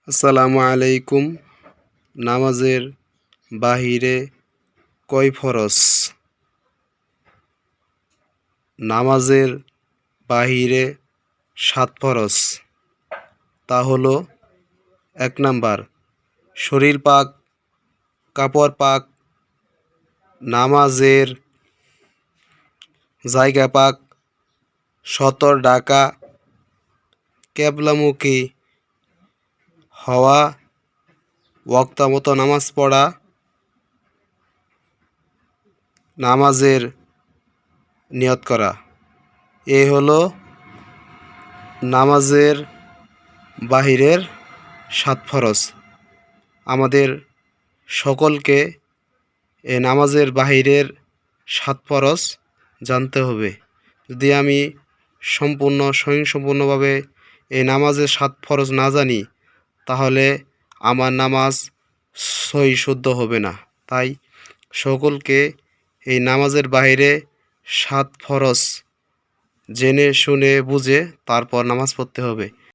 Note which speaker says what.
Speaker 1: আসসালামু আলাইকুম। নামাজের বাহিরে কয় ফরজ? নামাজের বাহিরে 7 ফরজ। তা হলো: 1 নাম্বার শরীর পাক, কাপড় পাক, নামাজের জায়গা পাক, সতর ঢাকা, কেবলামুখী হওয়া, ওয়াক্তমতো নামাজ পড়া, নামাজের নিয়ত করা। এ হলো নামাজের বাহিরের 7 ফরজ। আমাদের সকলকে এই নামাজের বাহিরের 7 ফরজ জানতে হবে। যদি আমি স্বয়ংসম্পূর্ণভাবে এই নামাজের 7 ফরজ না জানি, তাহলে আমার নামাজ সহি শুদ্ধ হবে না। তাই সকলকে এই নামাজের বাহিরে 7 ফরজ জেনে শুনে বুঝে তারপর নামাজ পড়তে হবে।